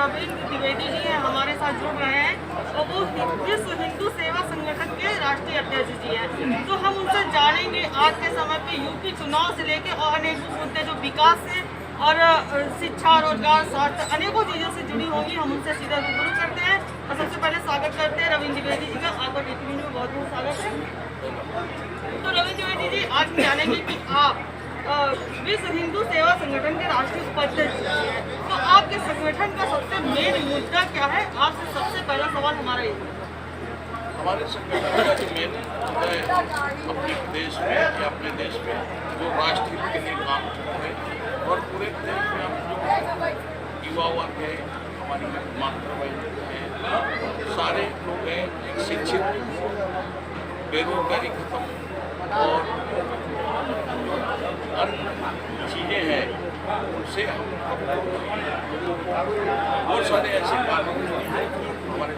रविंद्र द्विवेदी जी हैं हमारे साथ जुड़ रहे हैं और वो विश्व हिंदू सेवा संगठन के राष्ट्रीय अध्यक्ष जी हैं। तो हम उनसे जानेंगे आज के समय पे यूपी चुनाव से लेके और अनेकों मुद्दे जो विकास से और शिक्षा, रोजगार, स्वास्थ्य अनेकों चीज़ों से जुड़ी होंगी। हम उनसे सीधा रूबरू करते हैं और सबसे पहले स्वागत करते हैं रविंद्र द्विवेदी जी का। आपका टीवी में बहुत बहुत स्वागत है। तो रविंद्र द्विवेदी जी, आज हम जानेंगे कि आप विश्व हिंदू सेवा संगठन के राष्ट्रीय उपाध्यक्ष हैं, तो आपके संगठन का सबसे मेन मुद्दा क्या है? आपसे सबसे पहला सवाल हमारा ये है। हमारे संगठन का जो मेन मुद्दा है अपने प्रदेश में या अपने देश में जो राष्ट्र हित के लिए काम करते हैं और पूरे प्रदेश में हम जो युवा वर्ग है, हमारी मातृभाई है, सारे लोग हैं, एक शिक्षित, बेरोजगारी खत्म और अन्य चीज़ें हैं उनसे हम बहुत सारे ऐसे कार्य हमारे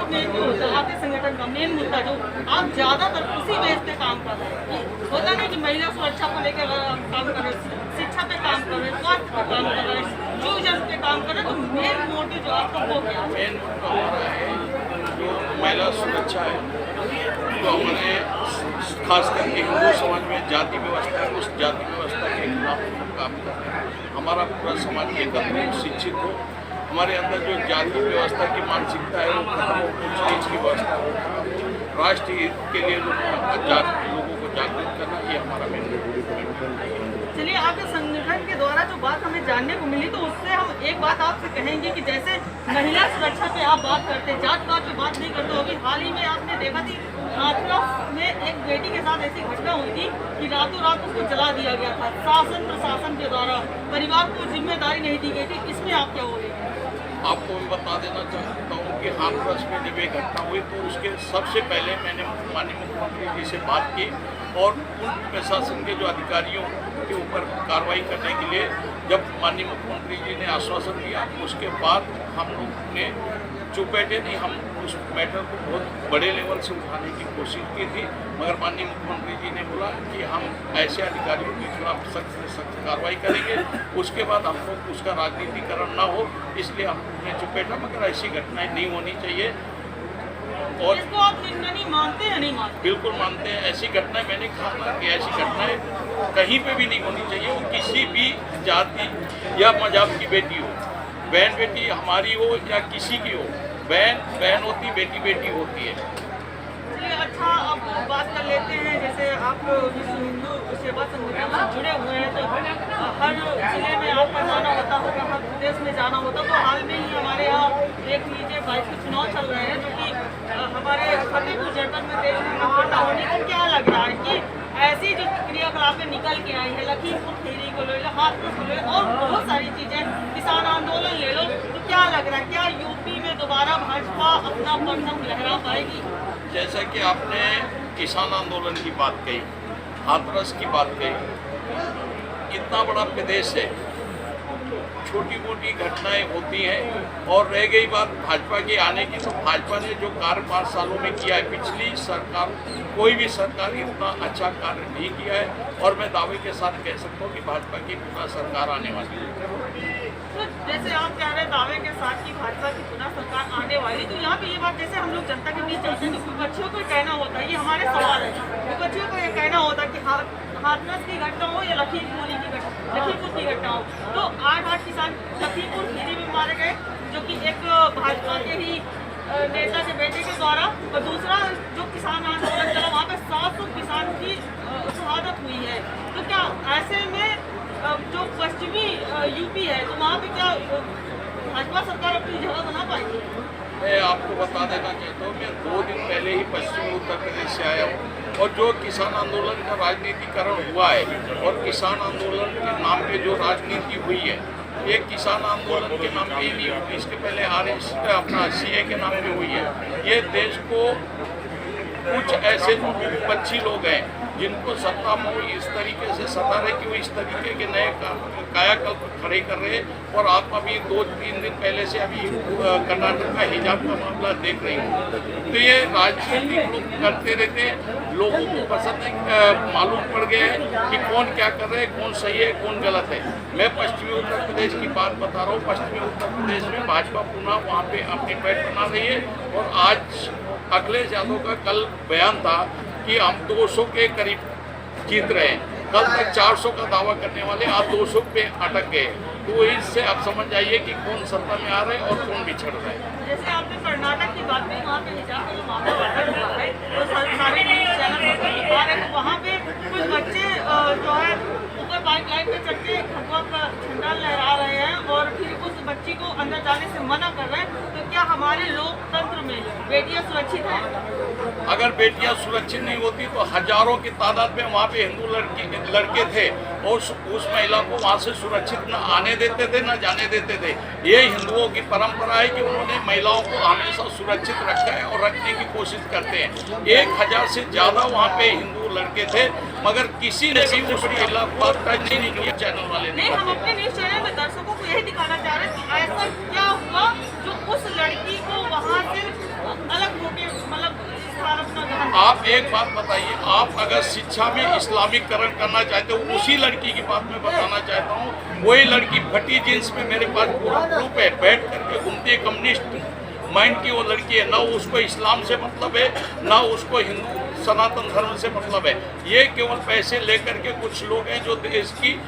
मेन जो होता है आपके संगठन का मेन मुद्दा जो आप ज्यादातर उसी बेस पे काम कर रहे हैं, होता नहीं कि महिला सुरक्षा को लेकर काम कर रहे हैं, शिक्षा पे काम कर रहे हैं, स्वास्थ्य पे काम कर रहे हैं, यूजर्स पे काम कर रहे हैं, तो मेन मोटिव जो आपका वो क्या है? मेन मुद्दा हमारा है जो महिला सुरक्षा है, जो हमारे खास करके हिंदू समाज में जाति व्यवस्था है, उस जाति व्यवस्था के खिलाफ हम काम कर रहे हैं। हमारा पूरा समाज एकत्र हो, शिक्षित हो, हमारे अंदर जो जाति व्यवस्था की मानसिकता है वो खत्म हो, उस चीज़ की व्यवस्था हो, राष्ट्र हित के लिए लोगों को जागरूक करना, ये हमारा मेन है। चलिए, आपके संगठन के द्वारा जो बात हमें जानने को मिली, तो उससे हम एक बात आपसे कहेंगे कि जैसे महिला सुरक्षा पे आप बात करते हैं, जात पात की बात नहीं करते होगी। हाल ही में आपने देखा थी हाथरस में एक बेटी के साथ ऐसी घटना हुई थी कि रातों रात उसको जला दिया गया था। शासन प्रशासन के द्वारा परिवार को जिम्मेदारी नहीं दी गई थी, इसमें आप क्या बोलेंगे? आपको मैं बता देना चाहता हूँ कि हाथरस में जब ये घटना हुई तो उसके सबसे पहले मैंने माननीय मुख्यमंत्री जी से बात की और उन प्रशासन के जो अधिकारियों के ऊपर कार्रवाई करने के लिए जब माननीय मुख्यमंत्री जी ने आश्वासन दिया, उसके बाद हम लोग ने चुप बैठे नहीं, हम उस मैटर को बहुत बड़े लेवल से उठाने की कोशिश की थी, मगर माननीय मुख्यमंत्री जी ने बोला कि हम ऐसे अधिकारियों के खिलाफ सख्त से सख्त कार्रवाई करेंगे, उसके बाद हम लोग उसका राजनीतिकरण ना हो, इसलिए हमने चुप बैठा। मगर ऐसी घटनाएं नहीं होनी चाहिए। और इसको आप नहीं मानते या नहीं मानते? बिल्कुल मानते हैं। ऐसी घटनाएं, मैंने कहा ना कि ऐसी घटनाएं कहीं पे भी नहीं होनी चाहिए। वो किसी भी जाति या मजहब की बेटी हो, बहन बेटी हमारी हो या किसी की हो, बहन बहन होती, बेटी बेटी होती है। चलिए, अच्छा, अब बात कर लेते हैं, जैसे आप विश्व हिंदू सेवा संगठन से जुड़े हुए हैं, तो हर जिले में आपका जाना होता होगा, हर प्रदेश में जाना होता, तो हाल में ही हमारे यहाँ देख लीजिए 22 के चुनाव चल रहे हैं, जो कि हमारे फतेहपुर जनपद में देश में मतगणना होने को क्या लग रहा है कि ऐसी जो क्रियाकलापें निकल के आई है, लखीमपुर खीरी को ले लो, हाथरस को ले लो और बहुत सारी चीज़ें, किसान आंदोलन ले लो, तो क्या लग रहा है, क्या यूपी में दोबारा भाजपा अपना परचम लहरा पाएगी? जैसा कि आपने किसान आंदोलन की बात कही, हाथरस की बात कही, इतना बड़ा प्रदेश है, छोटी मोटी घटनाएं होती हैं। और रह गई बात भाजपा की आने की, तो भाजपा ने जो कार्य 5 सालों में किया है, पिछली सरकार कोई भी सरकार इतना अच्छा कार्य नहीं किया है, और मैं दावे के साथ कह सकता हूँ कि भाजपा की पुनः सरकार आने वाली है। तो जैसे आप कह रहे हैं दावे के साथ कि भाजपा की पुनः सरकार आने वाली, तो यहाँ पे ये बात, जैसे हम लोग जनता के बीच जाते हैं तो विपक्षियों को कहना होता है, ये हमारे सवाल है, विपक्षियों को ये कहना होता है कि हाथरस की घटना हो या लखीमपुर की घटना हो, तो 8 किसान लखीमपुर खीरी में मारे गए, जो कि एक भाजपा के ही नेता के बेटे के द्वारा, और दूसरा जो किसान आंदोलन चला वहाँ पे 700 किसान की शहादत हुई है। तो क्या ऐसे में जो पश्चिमी यूपी है, तो वहाँ पे क्या भाजपा सरकार अपनी जगह बना पाएगी? मैं आपको बता देना चाहता हूँ, मैं 2 दिन पहले ही पश्चिमी उत्तर प्रदेश से आया हूँ, और जो किसान आंदोलन का राजनीतिकरण हुआ है और किसान आंदोलन के नाम पे जो राजनीति हुई है, ये किसान आंदोलन के नाम पे ही नहीं हुई, इसके पहले अपना CA के नाम पे हुई है। ये देश को कुछ ऐसे विपक्षी लोग हैं जो किसान आंदोलन के नाम पे जिनको सत्ता मोह इस तरीके से सता रहे कि वो इस तरीके के नए कायाकल्प खड़े कर रहे हैं। और आप अभी 2-3 दिन पहले से अभी कर्नाटक का हिजाब का मामला देख रही हूँ। तो ये राजनीतिक लोग करते रहते हैं, लोगों को पसंद मालूम पड़ गया है कि कौन क्या कर रहे हैं, कौन सही है कौन गलत है। मैं पश्चिमी उत्तर प्रदेश की बात बता रहा हूँ। पश्चिमी उत्तर प्रदेश में भाजपा पुनः वहाँ पे अपनी पैठ बना रही है। और आज अखिलेश यादव का कल बयान था कि हम 200 के करीब जीत रहे हैं। कल तक 400 का दावा करने वाले आज 200 पे अटक गए। तो इससे आप समझ जाइए कि कौन सत्ता में आ रहे हैं और कौन बिछड़ रहे हैं। जैसे आपने कर्नाटक की बात की, वहाँ पे हिजाब का जो मामला वायरल हुआ है तो सारे न्यूज़ चैनल पर दिखा रहे हैं। तो वहाँ पे कुछ बच्चे जो है ऊपर पाइपलाइन पे चढ़ के भगवा का झंडा लहरा रहे हैं और फिर उस बच्ची को अंदर जाने से मना कर रहे हैं। तो क्या हमारे लोकतंत्र में बेटियां सुरक्षित हैं? अगर बेटियां सुरक्षित नहीं होती तो हजारों की तादाद में वहाँ पे हिंदू लड़के थे और उस महिला को वहाँ से सुरक्षित न आने देते थे न जाने देते थे। ये हिंदुओं की परंपरा है कि उन्होंने महिलाओं को हमेशा सुरक्षित रखा है और रखने की कोशिश करते हैं। 1000 से ज़्यादा वहाँ पे हिंदू लड़के थे, मगर किसी ने भी उस महिला को टच नहीं किया। चैनल वाले नहीं, हम अपने न्यूज़ चैनल में दर्शकों को यही दिखाना चाह रहे हैं कि ऐसा क्या हुआ जो उस लड़की को वहाँ से अलग होके मतलब स्थान अपना ग्रहण। आप एक बात बताइए, आप अगर शिक्षा में इस्लामीकरण करना चाहते हो, उसी लड़की की बात मैं बताना चाहता हूँ। वही लड़की फटी जींस में मेरे पास पूरा प्रूफ है, बैठ करके घूमती है, कम्युनिस्ट माइंड की वो लड़की है। ना उसको इस्लाम से मतलब है, ना उसको हिंदू सनातन धर्म से मतलब है। ये केवल पैसे लेकर के कुछ लोग हैं जो देश की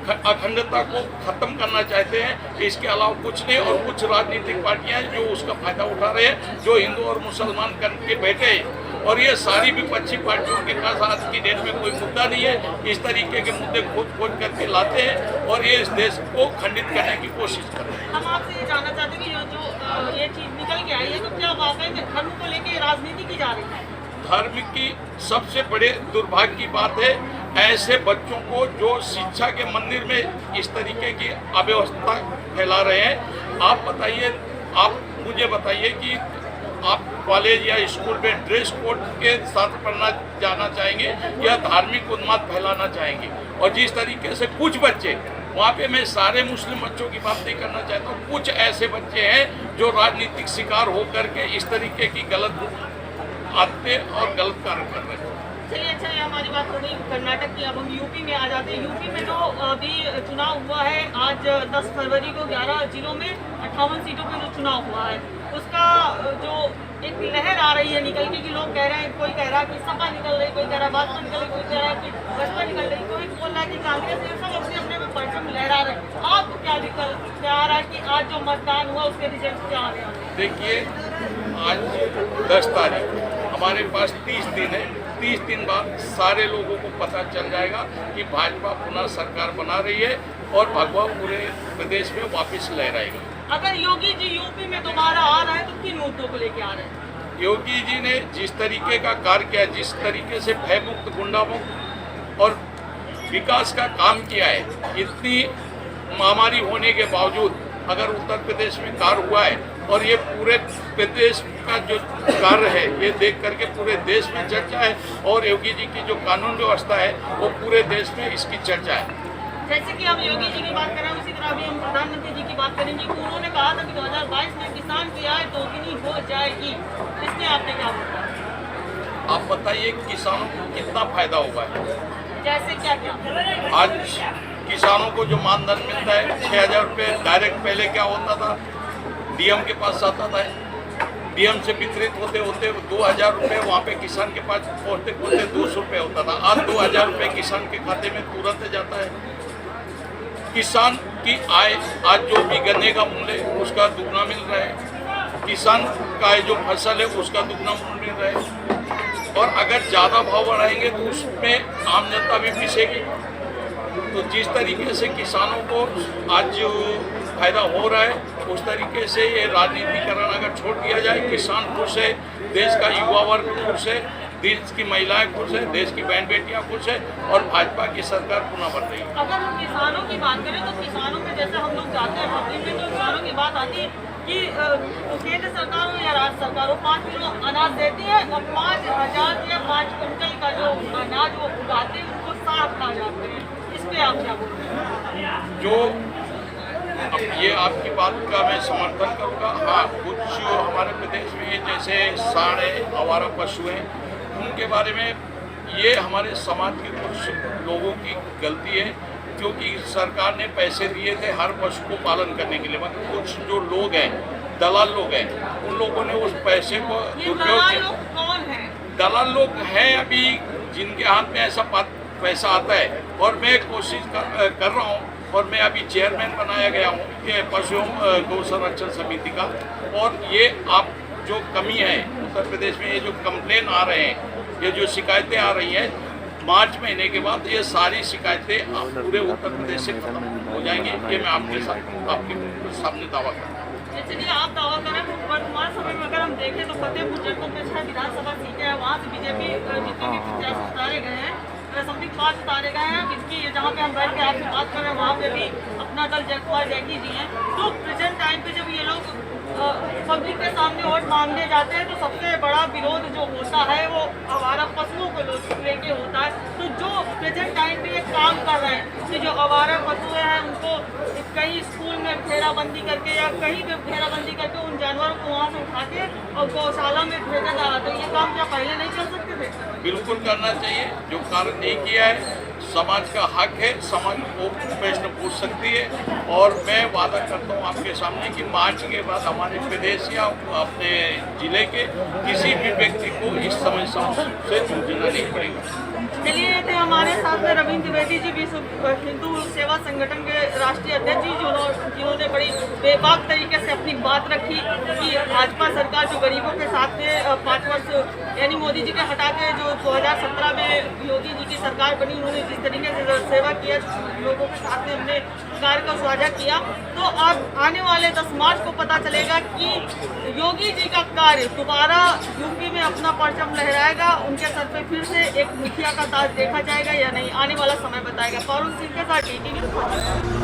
अखंडता को खत्म करना चाहते हैं, इसके अलावा कुछ नहीं। और कुछ राजनीतिक पार्टियां जो उसका फायदा उठा रहे हैं, जो हिंदू और मुसलमान करके बैठे हैं। और ये सारी विपक्षी पार्टियों के पास आज की डेट में कोई मुद्दा नहीं है। इस तरीके के मुद्दे खोज करके लाते हैं और ये इस देश को खंडित करने की कोशिश कर रहे हैं। हम आपसे ये जानना चाहते हैं कि जो ये चीज़ निकल के आई है, तो क्या वाकई में धर्म को लेकर राजनीति की जा रही है? धर्म की सबसे बड़े दुर्भाग्य की बात है ऐसे बच्चों को जो शिक्षा के मंदिर में इस तरीके की अव्यवस्था फैला रहे हैं। आप बताइए, आप मुझे बताइए कि आप कॉलेज या स्कूल में ड्रेस कोड के साथ पढ़ना जाना चाहेंगे या धार्मिक उन्माद फैलाना चाहेंगे? और जिस तरीके से कुछ बच्चे वहाँ पे, मैं सारे मुस्लिम बच्चों की बात नहीं करना चाहता हूँ, कुछ ऐसे बच्चे हैं जो राजनीतिक शिकार होकर के इस तरीके की गलत आदतें और गलत कार्य कर रहे हैं। चलिए, अच्छा, ये हमारी बात हो गई कर्नाटक की। अब हम यूपी में आ जाते हैं। यूपी में जो अभी चुनाव हुआ है, आज 10 फरवरी को 11 जिलों में 58 सीटों पे जो चुनाव हुआ है, उसका जो एक लहर आ रही है निकल के कि लोग कह रहे हैं, कोई कह रहा है कि सपा निकल रही, कोई कह रहा है भाजपा निकल रही, कोई कह रहा है कि बसपा निकल रही, कोई बोल रहा है कि कांग्रेस है। सब अपने अपने में परचम लहरा रहे हैं। आपको क्या आ रहा है कि आज जो मतदान हुआ उसके रिजल्ट क्या आ रहे हैं? देखिए, आज 10 तारीख, हमारे पास 30 दिन है। 30 दिन बाद सारे लोगों को पता चल जाएगा कि भाजपा पुनः सरकार बना रही है और भगवा पूरे प्रदेश में वापस लहराएगा। अगर योगी जी यूपी में दोबारा आ रहे हैं तो किन मुद्दों को लेके आ रहे हैं? योगी जी ने जिस तरीके का कार्य किया, जिस तरीके से भय मुक्त, गुंडा मुक्त और विकास का काम किया है, इतनी महामारी होने के बावजूद अगर उत्तर प्रदेश में कार्य हुआ है और ये पूरे प्रदेश का जो कार्य है ये देख करके पूरे देश में चर्चा है। और योगी जी की जो कानून व्यवस्था है वो पूरे देश में इसकी चर्चा है। जैसे कि हम योगी जी की बात कर रहे हैं, उसी तरह अभी हम प्रधानमंत्री जी की बात करेंगे कि उन्होंने कहा था कि 2022 में किसान की आय दोगुनी हो जाएगी। इसमें आपने क्या बोला? आप बताइए किसानों को कितना फायदा हुआ है? जैसे क्या क्या? आज किसानों को जो मानधन मिलता है 6000 रुपये डायरेक्ट, पहले क्या होता था, डीएम के पास आता था, डीएम से वितरित होते होते 2000 रुपये वहाँ पे किसान के पास पहुँचते पहुँचते 200 रुपये होता था। आज 2000 रुपये किसान के खाते में तुरंत जाता है। किसान की आय आज जो भी गन्ने का मूल्य है उसका दुगना मिल रहा है, किसान का जो फसल है उसका दुगना मूल्य मिल रहा है। और अगर ज़्यादा भाव बढ़ाएंगे तो उसमें आम जनता भी पिसेगी। तो जिस तरीके से किसानों को आज जो फायदा हो रहा है उस तरीके से ये राजनीतिकरण अगर छोड़ दिया जाए, किसान खुश है, देश का युवा वर्ग खुश है, देश की महिलाएं खुश है, देश की बहन बेटियां खुश है और भाजपा की सरकार पुनः बन रही है। अगर हम किसानों की बात करें तो किसानों में जैसे हम लोग जाते हैं पब्लिक में तो किसानों की बात आती है कि केंद्र सरकार हो या राज्य सरकार हो 5 किलो अनाज देती है और 5,000 या 5 क्विंटल का जो अनाज वो उगाते हैं उनको साफ खा जाते हैं। इस पे आप क्या बोलते हैं? जो अब ये आपकी बात का मैं समर्थन करूँगा। हाँ, कुछ हमारे प्रदेश में जैसे सांड है, आवारा पशु हैं, उनके बारे में ये हमारे समाज के कुछ लोगों की गलती है, क्योंकि सरकार ने पैसे दिए थे हर पशु को पालन करने के लिए, मगर कुछ जो लोग हैं, दलाल लोग हैं, उन लोगों ने उस पैसे को दुरुपयोग किया। कौन है? दलाल लोग हैं अभी जिनके हाथ में ऐसा पैसा आता है, और मैं कोशिश कर रहा हूँ, और मैं अभी चेयरमैन बनाया गया हूँ ये पशु गौ संरक्षण समिति का। और ये आप जो कमी है उत्तर प्रदेश में, ये जो कंप्लेन आ रहे हैं, ये जो शिकायतें आ रही हैं, मार्च महीने के बाद ये सारी शिकायतें पूरे उत्तर प्रदेश से खत्म हो जाएंगी। ये मैं आपके सामने दावा करता हूँ। चलिए आप दावा करें, वर्तमान समय में अगर हम देखें तो फतेहपुर जनपद में 6 विधानसभा सीटें हैं, वहाँ से बीजेपी जितने भी प्रत्याशी उतारे गए हैं, समथिंग 5 उतारे गए हैं, जिनकी जहाँ पे हम बैठ के आपसे बात कर रहे हैं वहाँ पे भी अपना दल जयकुमार जैकी जी हैं। तो प्रेजेंट टाइम पे जब ये लोग पब्लिक के सामने वोट मांगने जाते हैं तो सबसे बड़ा विरोध जो होता है वो आवारा पशुओं को लेके होता है। तो जो प्रेजेंट टाइम पे ये काम कर रहे हैं कि जो आवारा पशु हैं उनको कहीं स्कूल में घेराबंदी करके या कहीं पे घेराबंदी करके उन जानवरों को वहाँ से उठा के और गौशाला में भेजा जा रहा था, ये काम क्या पहले नहीं चल सकते थे? बिल्कुल करना चाहिए। जो कार्य नहीं किया है, समाज का हक है, समाज को प्रश्न पूछ सकती है, और मैं वादा करता हूँ आपके सामने कि मार्च के बाद हमारे प्रदेश या अपने जिले के किसी भी व्यक्ति को इस समस्या से जूझना नहीं पड़ेगा। चलिए, ये थे हमारे साथ में रविंद्र द्विवेदी जी, विश्व हिंदू सेवा संगठन के राष्ट्रीय अध्यक्ष जी, जिन्होंने बड़ी बेबाक तरीके से अपनी बात रखी कि भाजपा सरकार जो गरीबों के साथ में 5 वर्ष यानी मोदी जी के हटा के जो 2017 में योगी जी की सरकार बनी, उन्होंने जिस तरीके से सेवा किया लोगों के साथ में, हमने कार्य को साझा किया। तो अब आने वाले 10 मार्च को पता चलेगा कि योगी जी का कार्य दोबारा यूपी में अपना परचम लहराएगा, उनके सर पे फिर से एक मुखिया का ताज देखा जाएगा या नहीं, आने वाला समय बताएगा। फारूक सिंह के साथ DT न्यूज़।